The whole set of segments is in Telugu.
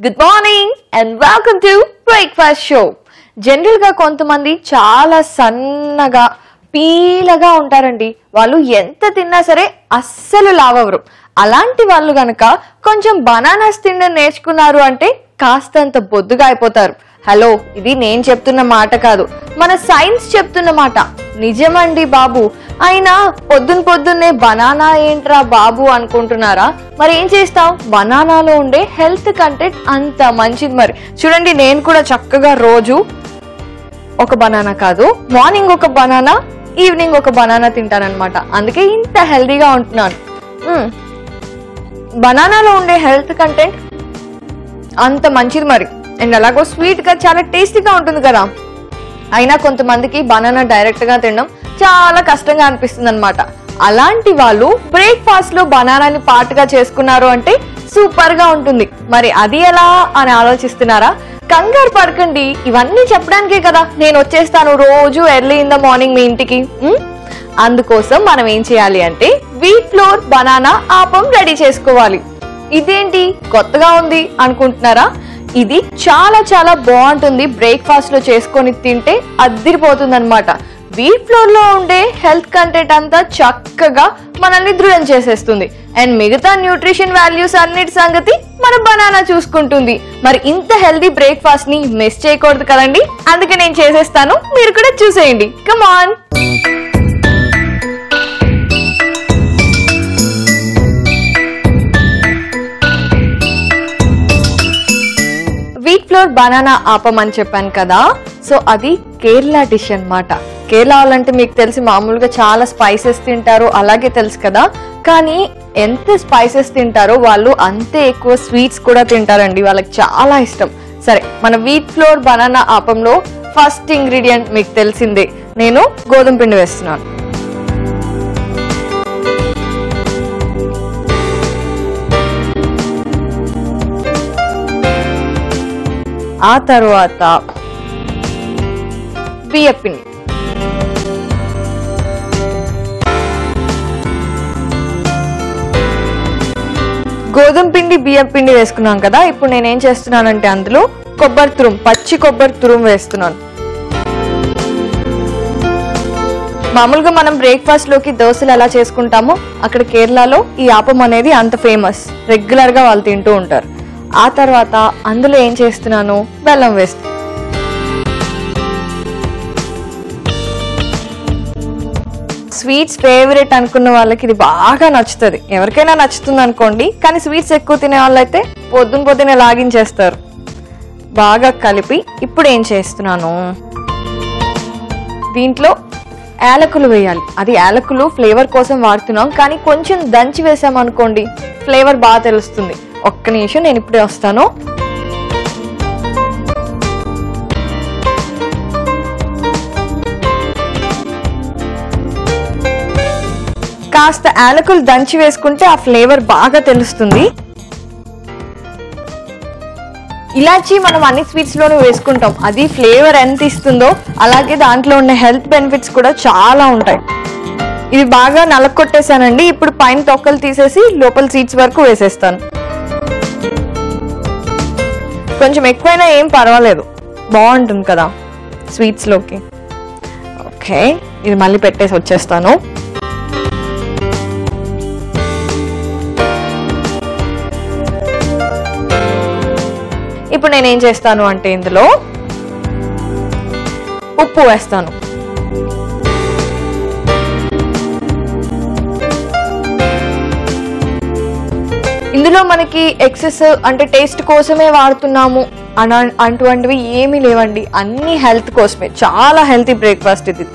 Good morning and welcome to Breakfast Show. General గా కొంతమంది చాలా సన్నగా పీలగా ఉంటారండి. వాళ్ళు ఎంత తిన్నా సరే అస్సలు లావవరు. అలాంటి వాళ్ళు గనక కొంచెం బనానాస్ తినడం నేర్చుకున్నారు అంటే కాస్తంత బొద్దుగా అయిపోతారు. హలో, ఇది నేను చెప్తున్న మాట కాదు, మన సైన్స్ చెప్తున్న మాట. నిజమండి బాబు. అయినా పొద్దున్నే బనానా ఏంట్రా బాబు అనుకుంటున్నారా? మరి ఏం చేస్తాం, బనానాలో ఉండే హెల్త్ కంటెంట్ అంత మంచిది. మరి చూడండి, నేను కూడా చక్కగా రోజు ఒక బనానా కాదు, మార్నింగ్ ఒక బనానా, ఈవినింగ్ ఒక బనానా తింటానన్నమాట. అందుకే ఇంత హెల్దీగా ఉంటున్నాను. బనానాలో ఉండే హెల్త్ కంటెంట్ అంత మంచిది మరి. అండ్ అలాగో స్వీట్ గా చాలా టేస్టీగా ఉంటుంది కదా. అయినా కొంతమందికి బనానా డైరెక్ట్ గా తినడం చాలా కష్టంగా అనిపిస్తుంది అనమాట. అలాంటి వాళ్ళు బ్రేక్ఫాస్ట్ లో బనానాని పార్ట్గా చేసుకున్నారు అంటే సూపర్ గా ఉంటుంది. మరి అది ఎలా అని ఆలోచిస్తున్నారా? కంగారు పడకండి, ఇవన్నీ చెప్పడానికే కదా నేను వచ్చేస్తాను రోజు ఎర్లీ ఇన్ ద మార్నింగ్ మీ ఇంటికి. అందుకోసం మనం ఏం చేయాలి అంటే wheat flour banana appam ready చేసుకోవాలి. ఇదేంటి కొత్తగా ఉంది అనుకుంటున్నారా? ఇది చాలా చాలా బాగుంటుంది. బ్రేక్ఫాస్ట్ లో చేసుకొని తింటే అద్దిరిపోతుంది అనమాట. వీట్ ఫ్లోర్ లో ఉండే హెల్త్ కంటెంట్ అంతా చక్కగా మనల్ని దృఢం చేసేస్తుంది. అండ్ మిగతా న్యూట్రిషన్ వాల్యూస్ అన్నిటి సంగతి మన బనానా చూసుకుంటుంది. మరి ఇంత హెల్దీ బ్రేక్ఫాస్ట్ ని మిస్ చేయకూడదు కదండి. అందుకే నేను చేసేస్తాను, మీరు కూడా చూసేయండి. Come on. Wheat flour banana appam అని చెప్పాను కదా. సో అది కేరళ డిష్ అన్నమాట. కేరళ వాళ్ళంటే మీకు తెలిసి మామూలుగా చాలా స్పైసెస్ తింటారు, అలాగే తెలుసు కదా. కానీ ఎంత స్పైసెస్ తింటారో వాళ్ళు అంతే ఎక్కువ స్వీట్స్ కూడా తింటారండి. వాళ్ళకి చాలా ఇష్టం. సరే, మన వీట్ ఫ్లోర్ బనానా ఆపంలో ఫస్ట్ ఇంగ్రీడియంట్ మీకు తెలిసిందే, నేను గోధుమ పిండి వేస్తున్నాను. ఆ తర్వాత బియ్యపిండి, గోధుమ పిండి బియ్యం పిండి వేసుకున్నాం కదా. ఇప్పుడు నేనేం చేస్తున్నానంటే అందులో కొబ్బరి తురుము, పచ్చి కొబ్బరి తురుము వేస్తున్నాను. మామూలుగా మనం బ్రేక్ఫాస్ట్ లోకి దోశలు ఎలా చేసుకుంటామో అక్కడ కేరళలో ఈ ఆపం అనేది అంత ఫేమస్, రెగ్యులర్ గా వాళ్ళు తింటూ ఉంటారు. ఆ తర్వాత అందులో ఏం చేస్తున్నాను, బెల్లం వేస్తాను. స్వీట్స్ ఫేవరెట్ అనుకున్న వాళ్ళకి ఇది బాగా నచ్చుతుంది. ఎవరికైనా నచ్చుతుంది అనుకోండి, కానీ స్వీట్స్ ఎక్కువ తినే వాళ్ళైతే పొద్దున్నే లాగించేస్తారు. బాగా కలిపి ఇప్పుడు ఏం చేస్తున్నాను, దీంట్లో యాలకులు వేయాలి. అది యాలకులు ఫ్లేవర్ కోసం వాడుతున్నాం, కానీ కొంచెం దంచి వేసామనుకోండి ఫ్లేవర్ బాగా తెలుస్తుంది. ఒక్క నిమిషం, నేను ఇప్పుడే వస్తాను. కాస్త యాలకులు దంచి వేసుకుంటే ఆ ఫ్లేవర్ బాగా తెలుస్తుంది. ఇలాచి మనం అన్ని స్వీట్స్ లోనూ వేసుకుంటాం, అది ఫ్లేవర్ ఎంత ఇస్తుందో అలాగే దాంట్లో ఉన్న హెల్త్ బెనిఫిట్స్ కూడా చాలా ఉంటాయి. ఇది బాగా నలకొట్టేసానండి. ఇప్పుడు పైన తొక్కలు తీసేసి లోపల సీడ్స్ వరకు వేసేస్తాను. కొంచెం ఎక్కువైనా ఏం పర్వాలేదు, బాగుంటుంది కదా స్వీట్స్ లోకి. ఓకే, ఇది మళ్ళీ పెట్టేసి వచ్చేస్తాను. ఇప్పుడు నేనేం చేస్తాను అంటే ఇందులో ఉప్పు వేస్తాను. ఇందులో మనకి ఎక్సెస్ అంటే టేస్ట్ కోసమే వాడుతున్నాము అటువంటివి ఏమీ లేవండి. అన్ని హెల్త్ కోసమే. చాలా హెల్తీ బ్రేక్ఫాస్ట్ ఇది.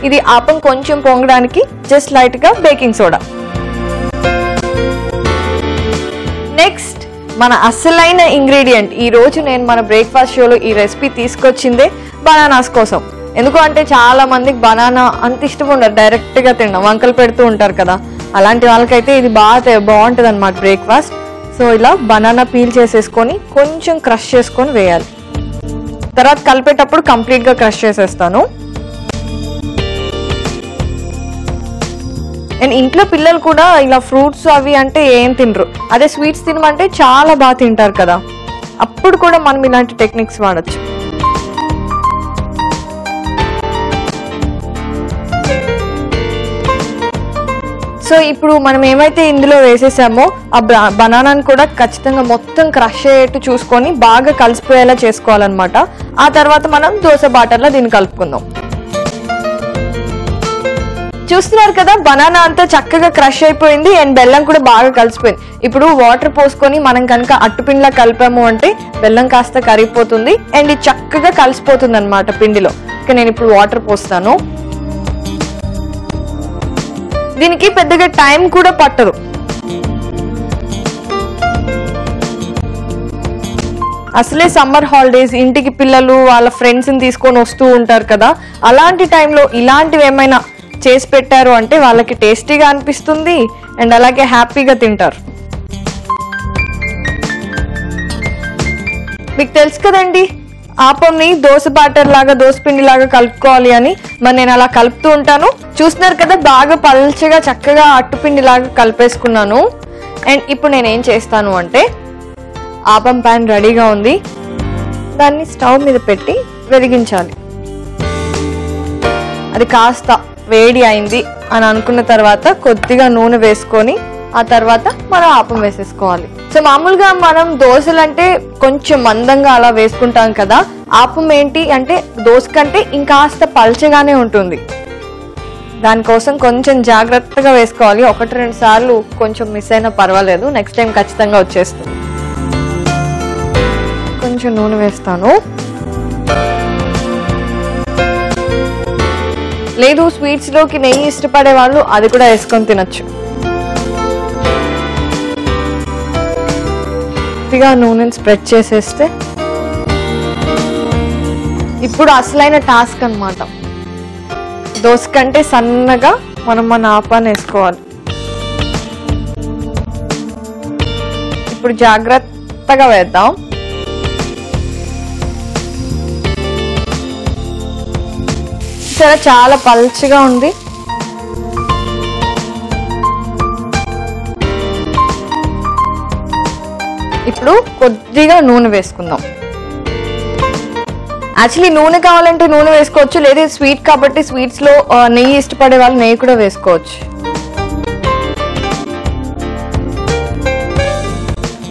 ఇది ఆపం కొంచెం పొంగడానికి జస్ట్ లైట్ గా బేకింగ్ సోడా. నెక్స్ట్ మన అసలైన ఇంగ్రీడియంట్. ఈ రోజు నేను మన బ్రేక్ఫాస్ట్ షోలో ఈ రెసిపీ తీసుకొచ్చిందే బనానాస్ కోసం. ఎందుకు అంటే చాలా మందికి బనానా అంత ఇష్టం ఉండదు, డైరెక్ట్ గా తినడం, వంకలు పెడుతూ ఉంటారు కదా. అలాంటి వాళ్ళకైతే ఇది బాగుంటుంది అన్నమాట బ్రేక్ఫాస్ట్. సో ఇలా బనానా పీల్ చేసేసుకొని కొంచెం క్రష్ చేసుకొని వేయాలి. తర్వాత కలిపేటప్పుడు కంప్లీట్ గా క్రష్ చేసేస్తాను. అండ్ ఇంట్లో పిల్లలు కూడా ఇలా ఫ్రూట్స్ అవి అంటే ఏం తినరు, అదే స్వీట్స్ తినమంటే చాలా బాగా తింటారు కదా. అప్పుడు కూడా మనం ఇలాంటి టెక్నిక్స్ వాడచ్చు. సో ఇప్పుడు మనం ఏమైతే ఇందులో వేసేసామో ఆ బనానాని కూడా ఖచ్చితంగా మొత్తం క్రష్ అయ్యేట్టు చూసుకొని బాగా కలిసిపోయేలా చేసుకోవాలన్నమాట. ఆ తర్వాత మనం దోశ బాటర్లో దీన్ని కలుపుకుందాం. చూస్తున్నారు కదా, బనానా అంతా చక్కగా క్రష్ అయిపోయింది అండ్ బెల్లం కూడా బాగా కలిసిపోయింది. ఇప్పుడు వాటర్ పోసుకొని మనం కనుక అట్టుపిండిలా కలిపాము అంటే బెల్లం కాస్త కరిగిపోతుంది అండ్ ఇది చక్కగా కలిసిపోతుంది అన్నమాట పిండిలో. ఇక నేను ఇప్పుడు వాటర్ పోస్తాను. దీనికి పెద్దగా టైం కూడా పట్టదు. అసలే సమ్మర్ హాలిడేస్, ఇంటికి పిల్లలు వాళ్ళ ఫ్రెండ్స్ ని తీసుకొని వస్తూ ఉంటారు కదా, అలాంటి టైంలో ఇలాంటివి ఏమైనా చేసి పెట్టారు అంటే వాళ్ళకి టేస్టీగా అనిపిస్తుంది అండ్ అలాగే హ్యాపీగా తింటారు. మీకు తెలుసు కదండి ఆపంని దోశ బ్యాటర్ లాగా దోశ పిండి లాగా కలుపుకోవాలి అని. మరి నేను అలా కలుపుతూ ఉంటాను. చూస్తున్నారు కదా, బాగా పల్చగా చక్కగా అట్టుపిండి లాగా కలిపేసుకున్నాను. అండ్ ఇప్పుడు నేను ఏం చేస్తాను అంటే ఆపం ప్యాన్ రెడీగా ఉంది, దాన్ని స్టవ్ మీద పెట్టి వెలిగించాలి. అది కాస్త వేడి అయింది అని అనుకున్న తర్వాత కొద్దిగా నూనె వేసుకొని ఆ తర్వాత మనం ఆపం వేసేసుకోవాలి. సో మామూలుగా మనం దోశలు అంటే కొంచెం మందంగా అలా వేసుకుంటాం కదా, ఆపం ఏంటి అంటే దోశ కంటే ఇంకాస్త పల్చగానే ఉంటుంది. దానికోసం కొంచెం జాగ్రత్తగా వేసుకోవాలి. 1-2 సార్లు కొంచెం మిస్ అయినా పర్వాలేదు, నెక్స్ట్ టైం ఖచ్చితంగా వచ్చేస్తుంది. కొంచెం నూనె వేస్తాను. లేదు స్వీట్స్ లోకి నెయ్యి ఇష్టపడే వాళ్ళు అది కూడా వేసుకొని తినచ్చు. కొద్దిగా నూనెని స్ప్రెడ్ చేసేస్తే ఇప్పుడు అసలైన టాస్క్ అన్నమాట. దోశ కంటే సన్నగా మనం మన ఆపాన్ని వేసుకోవాలి. ఇప్పుడు జాగ్రత్తగా వేద్దాం. సరే, చాలా పల్చగా ఉంది. ఇప్పుడు కొద్దిగా నూనె వేసుకుందాం. యాక్చువల్లీ నూనె కావాలంటే నూనె వేసుకోవచ్చు, లేదా స్వీట్ కాబట్టి స్వీట్స్ లో నెయ్యి ఇష్టపడే వాళ్ళు నెయ్యి కూడా వేసుకోవచ్చు.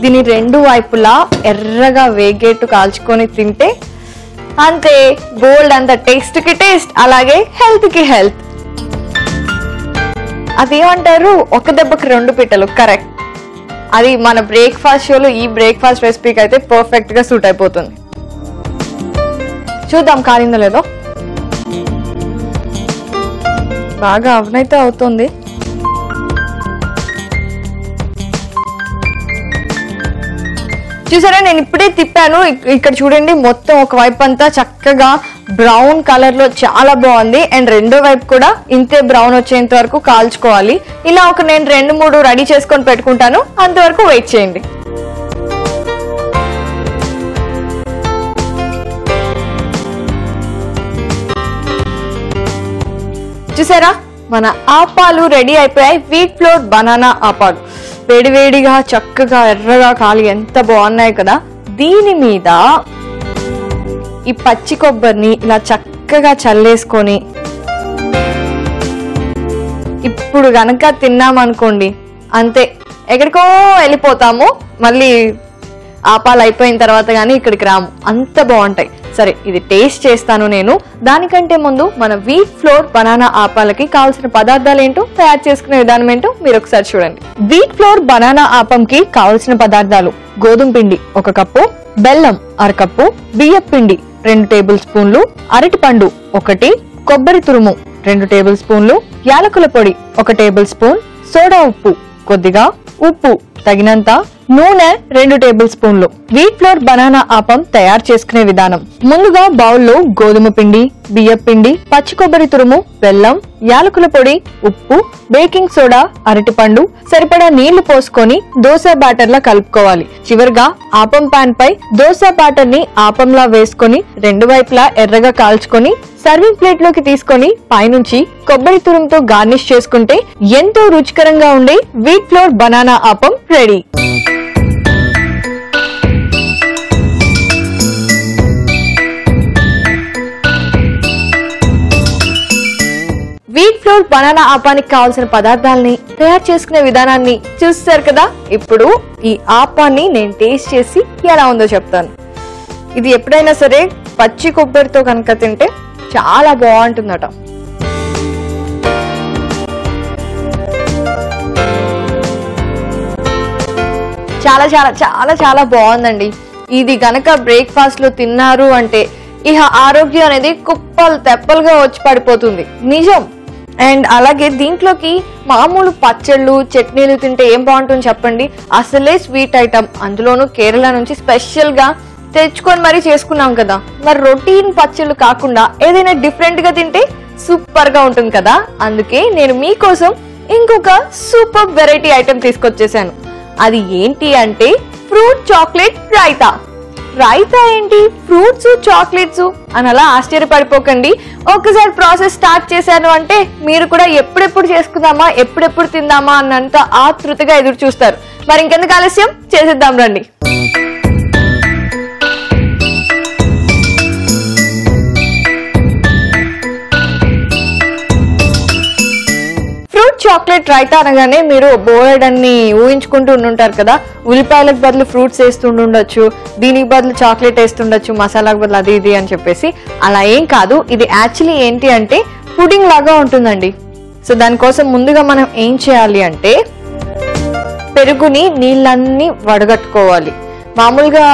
దీని 2 వైపులా ఎర్రగా వేగేట్టు కాల్చుకొని తింటే అంతే, గోల్డ్ అంత టేస్ట్ కి టేస్ట్, అలాగే హెల్త్ కి హెల్త్. అదేమంటారు, ఒక దెబ్బకి 2 పిట్టలు. కరెక్ట్. అది మన బ్రేక్ఫాస్ట్ షోలో ఈ బ్రేక్ఫాస్ట్ రెసిపీకి అయితే పర్ఫెక్ట్ గా సూట్ అయిపోతుంది. చూద్దాం కాలిందో లేదో. బాగా అవనైతే అవుతుంది. చూసారా, నేను ఇప్పుడే తిప్పాను. ఇక్కడ చూడండి, మొత్తం ఒక వైపు అంతా చక్కగా బ్రౌన్ కలర్ లో చాలా బాగుంది అండ్ రెండో వైపు కూడా ఇంతే బ్రౌన్ వచ్చేంత వరకు కాల్చుకోవాలి. ఇలా నేను 2-3 రెడీ చేసుకొని పెట్టుకుంటాను, అంతవరకు వెయిట్ చేయండి. చూసారా, మన ఆపాలు రెడీ అయిపోయాయి. వీట్ ఫ్లోర్ బనానా ఆపాలు వేడివేడిగా చక్కగా ఎర్రగా కాలి ఎంత బాగున్నాయి కదా. దీని మీద ఈ పచ్చి కొబ్బరిని ఇలా చక్కగా చల్లేసుకొని ఇప్పుడు గనక తిన్నామనుకోండి అంతే, ఎక్కడికో వెళ్ళిపోతాము. మళ్ళీ ఆపాలు అయిపోయిన తర్వాత కానీ ఇక్కడికి రాము, అంత బాగుంటాయి. సరే, ఇది టేస్ట్ చేస్తాను నేను. దానికంటే ముందు మన వీట్ ఫ్లోర్ బనానా ఆపాలకి కావాల్సిన పదార్థాలు ఏంటో, తయారు చేసుకునే విధానం ఏంటో మీరు ఒకసారి చూడండి. వీట్ ఫ్లోర్ బనానా ఆపంకి కావలసిన పదార్థాలు: గోధుమ పిండి 1 కప్పు, బెల్లం 1/2 కప్పు, బియ్యం పిండి 2 టేబుల్ స్పూన్లు, అరటిపండు 1, కొబ్బరి తురుము 2 టేబుల్ స్పూన్లు, యాలకుల పొడి 1 టేబుల్ స్పూన్, సోడా ఉప్పు కొద్దిగా, ఉప్పు తగినంత, నూనె 2 టేబుల్ స్పూన్లు. వీట్ ఫ్లోర్ బనానా ఆపం తయారు చేసుకునే విధానం: ముందుగా బౌల్లో గోధుమ పిండి, బియ్యం పిండి, పచ్చి కొబ్బరి తురుము, బెల్లం, యాలకుల పొడి, ఉప్పు, బేకింగ్ సోడా, అరటిపండు, సరిపడా నీళ్లు పోసుకొని దోశ బ్యాటర్ లా కలుపుకోవాలి. చివరిగా ఆపం పాన్ పై దోశ బ్యాటర్ ని ఆపంలా వేసుకొని 2 వైపులా ఎర్రగా కాల్చుకొని సర్వింగ్ ప్లేట్ లోకి తీసుకొని పైనుంచి కొబ్బరి తురుముతో గార్నిష్ చేసుకుంటే ఎంతో రుచికరంగా ఉండే wheat flour banana appam ready. Banana ఆపానికి కావాల్సిన పదార్థాలని తయారు చేసుకునే విధానాన్ని చూస్తారు కదా. ఇప్పుడు ఈ ఆపాన్ని నేను టేస్ట్ చేసి ఎలా ఉందో చెప్తాను. ఇది ఎప్పుడైనా సరే పచ్చి కొబ్బరితో కనుక తింటే చాలా బాగుంటుందట. చాలా చాలా చాలా చాలా బాగుందండి. ఇది గనక బ్రేక్ఫాస్ట్ లో తిన్నారు అంటే ఇహ ఆరోగ్యం అనేది కుప్పలు తెప్పలుగా వచ్చి పడిపోతుంది, నిజం. అండ్ అలాగే దీంట్లోకి మామూలు పచ్చళ్ళు చట్నీలు తింటే ఏం బాగుంటుంది చెప్పండి. అసలే స్వీట్ ఐటమ్, అందులోనూ కేరళ నుంచి స్పెషల్ గా తెచ్చుకొని మరీ చేసుకున్నాం కదా. మరి రొటీన్ పచ్చళ్ళు కాకుండా ఏదైనా డిఫరెంట్ గా తింటే సూపర్ గా ఉంటుంది కదా. అందుకే నేను మీకోసం ఇంకొక సూపర్ వెరైటీ ఐటమ్ తీసుకొచ్చేసాను. అది ఏంటి అంటే ఫ్రూట్ చాక్లెట్ రైతా. రైతా ఏంటి, ఫ్రూట్స్ చాక్లెట్స్ అని అలా ఆశ్చర్యపడిపోకండి. ఒక్కసారి ప్రాసెస్ స్టార్ట్ చేశాను అంటే మీరు కూడా ఎప్పుడెప్పుడు చేసుకుందామా, ఎప్పుడెప్పుడు తిందామా అన్నంత ఆతృతగా ఎదురు చూస్తారు. మరి ఇంకెందుకు ఆలస్యం, చేసేద్దాం రండి. చాక్లెట్ రైతా అనగానే మీరు బోర్డ్ అన్ని ఊహించుకుంటూ ఉండుంటారు కదా. ఉల్లిపాయలకు బదులు ఫ్రూట్స్ వేస్తుండొచ్చు, దీనికి బదులు చాక్లెట్ వేస్తుండొచ్చు, మసాలాకు బదులు అది ఇది అని చెప్పేసి. అలా ఏం కాదు, ఇది యాక్చువల్లీ ఏంటి అంటే పుడింగ్ లాగా ఉంటుందండి. సో దానికోసం ముందుగా మనం ఏం చేయాలి అంటే పెరుగుని నీళ్ళన్నీ వడగట్టుకోవాలి. మామూలుగా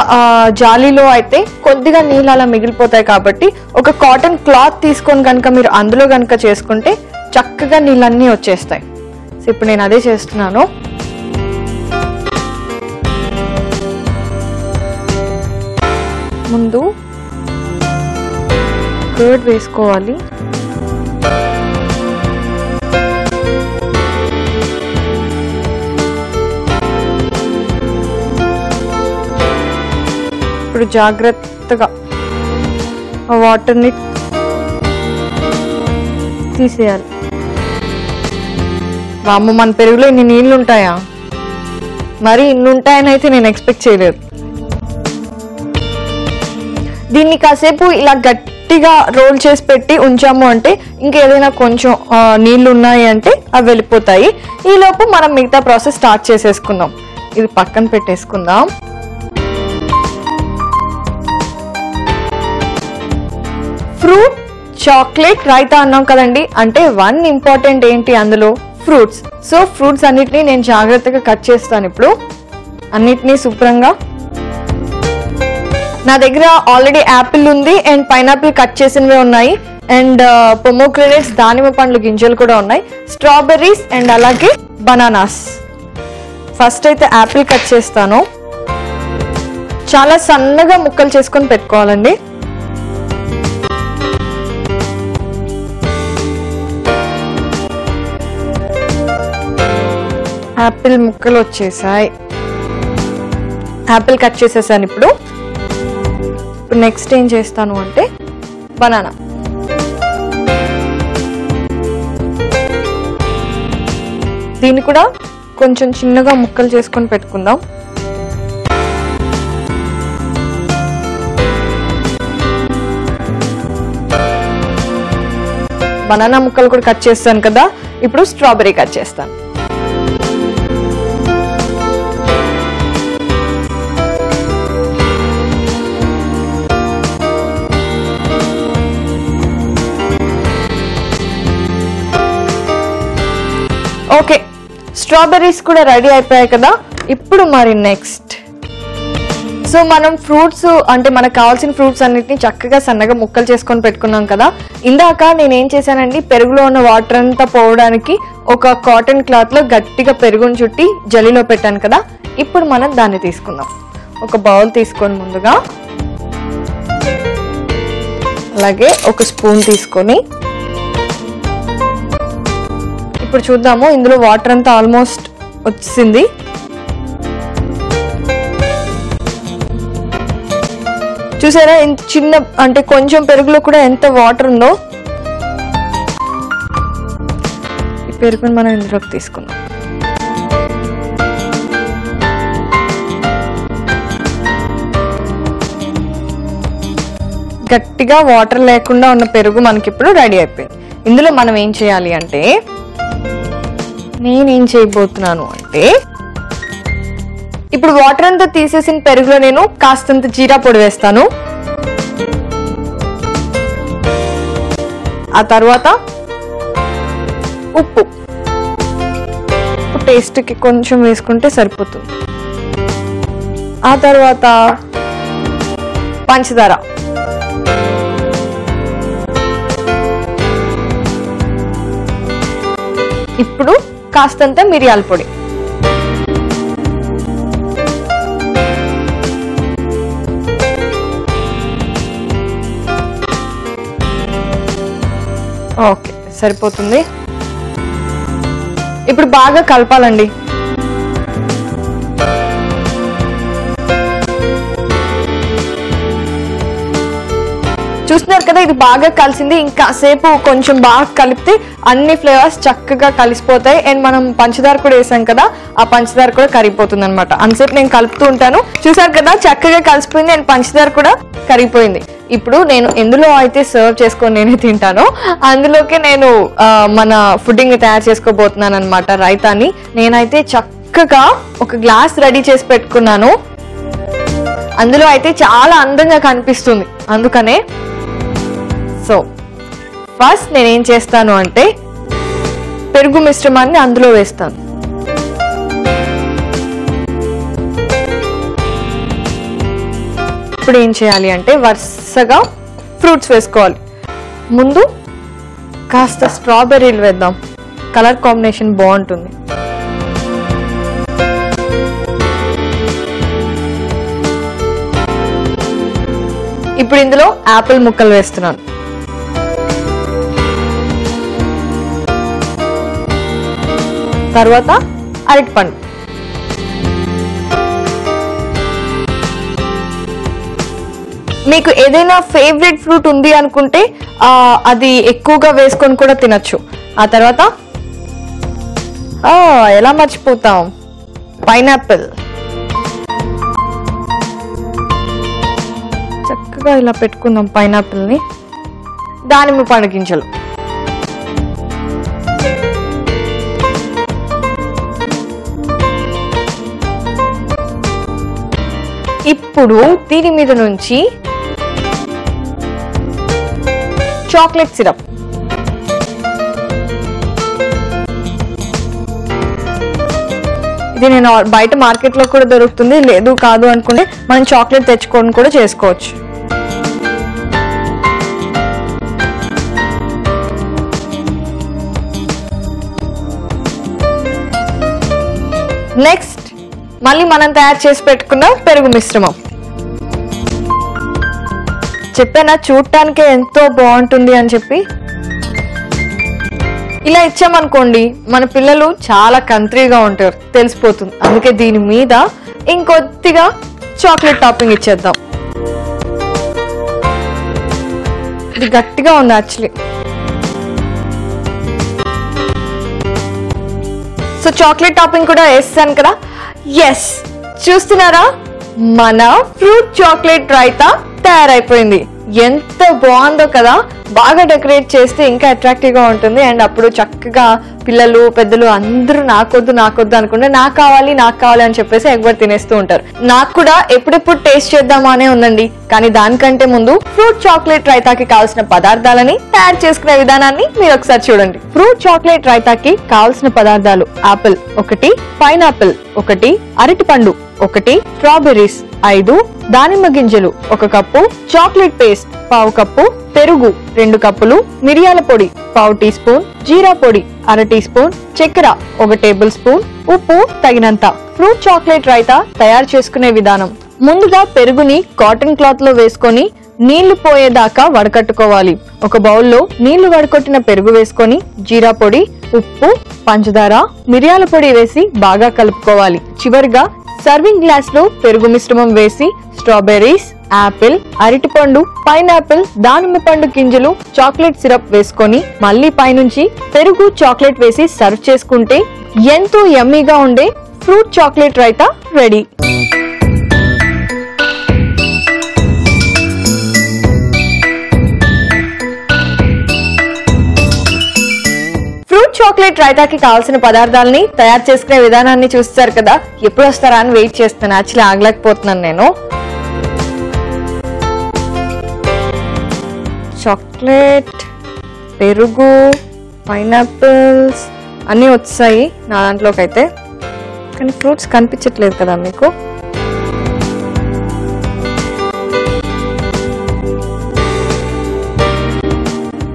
జాలీలో అయితే కొద్దిగా నీళ్ళు అలా మిగిలిపోతాయి కాబట్టి ఒక కాటన్ క్లాత్ తీసుకొని కనుక మీరు అందులో కనుక చేసుకుంటే చక్కగా నీళ్ళన్నీ వచ్చేస్తాయి. సో ఇప్పుడు నేను అదే చేస్తున్నాను. ముందు కర్డ్ వేసుకోవాలి. ఇప్పుడు జాగ్రత్తగా ఆ వాటర్ని తీసేయాలి. వామ్మ, మన పెరుగులో ఇన్ని నీళ్ళు ఉంటాయా? మరి ఇన్ని ఉంటాయని అయితే నేను ఎక్స్పెక్ట్ చేయలేదు. దీన్ని కాసేపు ఇలా గట్టిగా రోల్ చేసి పెట్టి ఉంచాము అంటే ఇంకేదైనా కొంచెం నీళ్లు ఉన్నాయి అంటే అవి వెళ్ళిపోతాయి. ఈలోపు మనం మిగతా ప్రాసెస్ స్టార్ట్ చేసేసుకుందాం. ఇది పక్కన పెట్టేసుకుందాం. ఫ్రూట్ చాక్లెట్ రైతా అన్నాం కదండి, అంటే వన్ ఇంపార్టెంట్ ఏంటి అందులో, ఫ్రూట్స్. సో ఫ్రూట్స్ అన్నిటినీ నేను జాగ్రత్తగా కట్ చేస్తాను. ఇప్పుడు అన్నిటినీ శుభ్రంగా, నా దగ్గర ఆల్రెడీ యాపిల్ ఉంది అండ్ పైనాపిల్ కట్ చేసినవి ఉన్నాయి, అండ్ పొమోగ్రెనేట్స్ దానిమ్మ పండ్లు గింజలు కూడా ఉన్నాయి, స్ట్రాబెర్రీస్ అండ్ అలాగే బనానాస్. ఫస్ట్ అయితే యాపిల్ కట్ చేస్తాను. చాలా సన్నగా ముక్కలు చేసుకొని పెట్టుకోవాలండి. యాపిల్ ముక్కలు వచ్చేసాయి. యాపిల్ కట్ చేసేసాను. ఇప్పుడు నెక్స్ట్ ఏం చేస్తాను అంటే బనానా. దీన్ని కూడా కొంచెం చిన్నగా ముక్కలు చేసుకొని పెట్టుకుందాం. బనానా ముక్కలు కూడా కట్ చేస్తాను కదా. ఇప్పుడు స్ట్రాబెర్రీ కట్ చేస్తాను. ఓకే, స్ట్రాబెర్రీస్ కూడా రెడీ అయిపోయాయి కదా. ఇప్పుడు మరి నెక్స్ట్, సో మనం ఫ్రూట్స్ అంటే మనకు కావాల్సిన ఫ్రూట్స్ అన్నిటిని చక్కగా సన్నగా ముక్కలు చేసుకొని పెట్టుకున్నాం కదా. ఇందాక నేనేం చేశానండి, పెరుగులో ఉన్న వాటర్ అంతా పోవడానికి ఒక కాటన్ క్లాత్ లో గట్టిగా పెరుగుని చుట్టి జల్లీలో పెట్టాను కదా. ఇప్పుడు మనం దాన్ని తీసుకుందాం. ఒక బౌల్ తీసుకొని ముందుగా, అలాగే ఒక స్పూన్ తీసుకొని, ఇప్పుడు చూద్దాము. ఇందులో వాటర్ అంతా ఆల్మోస్ట్ వచ్చింది. చూసారా ఇంత చిన్న అంటే కొంచెం పెరుగులో కూడా ఎంత వాటర్ ఉందో. ఈ పెరుగుని మనం ఇందులోకి తీసుకుందాం. గట్టిగా వాటర్ లేకుండా ఉన్న పెరుగు మనకి ఇప్పుడు రెడీ అయిపోయింది. ఇందులో మనం ఏం చేయాలి అంటే, నేనేం చేయబోతున్నాను అంటే, ఇప్పుడు వాటర్ అంతా తీసేసిన పెరుగులో నేను కాస్తంత జీరా పొడి వేస్తాను. ఆ తర్వాత ఉప్పు టేస్ట్కి కొంచెం వేసుకుంటే సరిపోతుంది. ఆ తర్వాత పంచదార, ఇప్పుడు కాస్తంత మిరియాల పొడి, ఓకే సరిపోతుంది. ఇప్పుడు బాగా కలపాలండి. చూస్తున్నారు కదా, ఇది బాగా కలిసింది. ఇంకాసేపు కొంచెం బాగా కలిపితే అన్ని ఫ్లేవర్స్ చక్కగా కలిసిపోతాయి. అండ్ మనం పంచదార కూడా వేసాం కదా, ఆ పంచదార కూడా కరిగిపోతుంది అనమాట. అంతసేపు నేను కలుపుతూ ఉంటాను. చూసారు కదా, చక్కగా కలిసిపోయింది అండ్ పంచదార కూడా కరిగిపోయింది. ఇప్పుడు నేను ఎందులో అయితే సర్వ్ చేసుకొని నేనే తింటానో అందులోకి నేను మన ఫుడ్డింగ్ తయారు చేసుకోబోతున్నాను అనమాట, రైతాని. నేనైతే చక్కగా ఒక గ్లాస్ రెడీ చేసి పెట్టుకున్నాను. అందులో అయితే చాలా అందంగా కనిపిస్తుంది, అందుకనే. సో ఫస్ట్ నేనేం చేస్తాను అంటే, పెరుగు మిశ్రమాన్ని అందులో వేస్తాను. ఇప్పుడు ఏం చేయాలి అంటే, వరుసగా ఫ్రూట్స్ వేసుకోవాలి. ముందు కాస్త స్ట్రాబెర్రీలు వేద్దాం, కలర్ కాంబినేషన్ బాగుంటుంది. ఇప్పుడు ఇందులో యాపిల్ ముక్కలు వేస్తున్నాను. తర్వాత అరటిపండు, మీకు ఏదైనా ఫేవరెట్ ఫ్రూట్ ఉంది అనుకుంటే అది ఎక్కువగా వేసుకొని కూడా తినచ్చు. ఆ తర్వాత ఎలా మర్చిపోతాం, పైనాపిల్. చక్కగా ఇలా పెట్టుకుందాం పైనాపిల్ని. దానిమ్మ పండు గింజలు, ఇప్పుడు దీని మీద నుంచి చాక్లెట్ సిరప్. ఇది నేను బయట మార్కెట్ లో కూడా దొరుకుతుంది, లేదు కాదు అనుకుంటే మనం చాక్లెట్ తెచ్చుకొని కూడా చేసుకోవచ్చు. నెక్స్ట్ మళ్ళీ మనం తయారు చేసి పెట్టుకున్న పెరుగు మిశ్రమం. చెప్పానా చూడటానికే ఎంతో బాగుంటుంది అని చెప్పి. ఇలా ఇచ్చామనుకోండి, మన పిల్లలు చాలా కంట్రీగా ఉంటారు, తెలిసిపోతుంది. అందుకే దీని మీద ఇంకొద్దిగా చాక్లెట్ టాపింగ్ ఇచ్చేద్దాం. ఇది గట్టిగా ఉంది యాక్చువల్లీ. సో చాక్లెట్ టాపింగ్ కూడా వేస్తాను కదా. ఎస్, చూస్తున్నారా, మన ఫ్రూట్ చాక్లెట్ రైతా తయారైపోయింది. ఎంత బాగుందో కదా. బాగా డెకరేట్ చేస్తే ఇంకా అట్రాక్టివ్ గా ఉంటుంది. అండ్ అప్పుడు చక్కగా పిల్లలు పెద్దలు అందరూ నాకొద్దు అనుకుంటే నాకు కావాలి అని చెప్పేసి ఎగ్బర్ తినేస్తూ ఉంటారు. నాకు కూడా ఎప్పుడెప్పుడు టేస్ట్ చేద్దామా అనే ఉందండి. కానీ దానికంటే ముందు ఫ్రూట్ చాక్లెట్ రైతాకి కావాల్సిన పదార్థాలని తయారు చేసుకునే విధానాన్ని మీరు ఒకసారి చూడండి. ఫ్రూట్ చాక్లెట్ రైతాకి కావాల్సిన పదార్థాలు: ఆపిల్ 1, పైనాపిల్ 1, అరటిపండు 1, స్ట్రాబెర్రీస్ 5, దానిమ్మ గింజలు 1 కప్పు, చాక్లెట్ పేస్ట్ 1/2 కప్పు, పెరుగు 2 కప్పులు, మిరియాల పొడి 1/2 టీ స్పూన్, జీరా పొడి 1/2 టీ స్పూన్, చక్కెర 1 టేబుల్ స్పూన్, ఉప్పు తగినంత. ఫ్రూట్ చాక్లెట్ రైతా తయారు చేసుకునే విధానం: ముందుగా పెరుగుని కాటన్ క్లాత్ లో వేసుకొని నీళ్లు పోయేదాకా వడకట్టుకోవాలి. ఒక బౌల్లో నీళ్లు వడకొట్టిన పెరుగు వేసుకొని జీరా పొడి, ఉప్పు, పంచదార, మిరియాల పొడి వేసి బాగా కలుపుకోవాలి. చివరిగా సర్వింగ్ గ్లాస్ లో పెరుగు మిశ్రమం వేసి స్ట్రాబెర్రీస్, ఆపిల్, అరటిపండు, పైనాపిల్, దానిమ్మ పండు గింజలు, చాక్లెట్ సిరప్ వేసుకొని మళ్ళీ పైనుంచి పెరుగు, చాక్లెట్ వేసి సర్వ్ చేసుకుంటే ఎంతో యమ్మీగా ఉండే fruit chocolate raita ready. Chocolate రైతాకి కావాల్సిన పదార్థాలని తయారు చేసుకునే విధానాన్ని చూస్తారు కదా. ఎప్పుడు వస్తారా అని వెయిట్ చేస్తాను. యాక్చువల్లీ ఆగలేకపోతున్నాను నేను. చాక్లెట్, పెరుగు, పైనాపిల్స్ అన్నీ వచ్చాయి నా దాంట్లోకి అయితే. కానీ ఫ్రూట్స్ కనిపించట్లేదు కదా మీకు.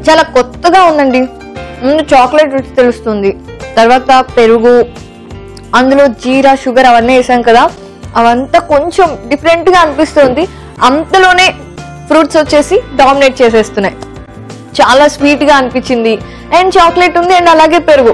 చాలా కొత్తగా ఉందండి. ముందు చాక్లెట్ రుచి తెలుస్తుంది, తర్వాత పెరుగు, అందులో జీరా, షుగర్ అవన్నీ వేసాం కదా, అవంతా కొంచెం డిఫరెంట్ గా అనిపిస్తుంది. అంతలోనే ఫ్రూట్స్ వచ్చేసి డామినేట్ చేసేస్తున్నాయి. చాలా స్వీట్ గా అనిపించింది. అండ్ చాక్లెట్ ఉంది అండ్ అలాగే పెరుగు.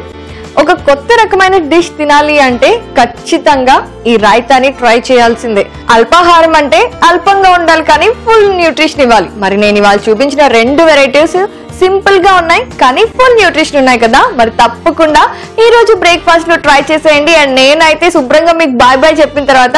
ఒక కొత్త రకమైన డిష్ తినాలి అంటే ఖచ్చితంగా ఈ రైతాని ట్రై చేయాల్సిందే. అల్పాహారం అంటే అల్పంగా ఉండాలి కానీ ఫుల్ న్యూట్రిషన్ ఇవ్వాలి. మరి నేను ఇవాళ చూపించిన 2 వెరైటీస్ సింపుల్ గా ఉన్నాయి కానీ ఫుల్ న్యూట్రిషన్ ఉన్నాయి కదా. మరి తప్పకుండా ఈ రోజు బ్రేక్ఫాస్ట్ లో ట్రై చేసేయండి. అండ్ నేనైతే శుభ్రంగా మీకు బాయ్ బాయ్ చెప్పిన తర్వాత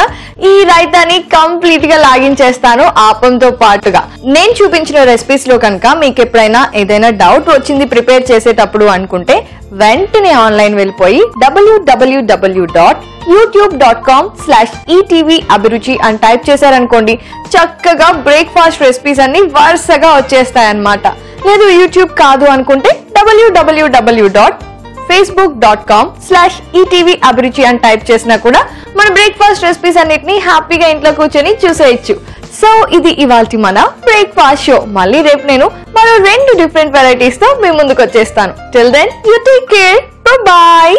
ఈ రైతాని కంప్లీట్ గా లాగించేస్తాను ఆపంతో పాటుగా. నేను చూపించిన రెసిపీస్ లో కనుక మీకు ఎప్పుడైనా ఏదైనా డౌట్ వచ్చింది ప్రిపేర్ చేసేటప్పుడు అనుకుంటే వెంటనే ఆన్లైన్ వెళ్ళిపోయి www.youtube.com/etv అభిరుచి అని టైప్ చేశారనుకోండి, చక్కగా బ్రేక్ఫాస్ట్ రెసిపీస్ అన్ని వరుసగా వచ్చేస్తాయన్నమాట. లేదు యూట్యూబ్ కాదు అనుకుంటే www.facebook.com/etv అభిరుచి అని టైప్ చేసినా కూడా మన బ్రేక్ఫాస్ట్ రెసిపీస్ అన్నిటిని హ్యాపీగా ఇంట్లో కూర్చొని చూసేయచ్చు. సో ఇది ఇవాల్టి మన బ్రేక్ఫాస్ట్ షో. మళ్ళీ రేపు నేను మరో 2 డిఫరెంట్ వెరైటీస్ తో మీ ముందుకు వచ్చేస్తాను. Till then you take care. Bye.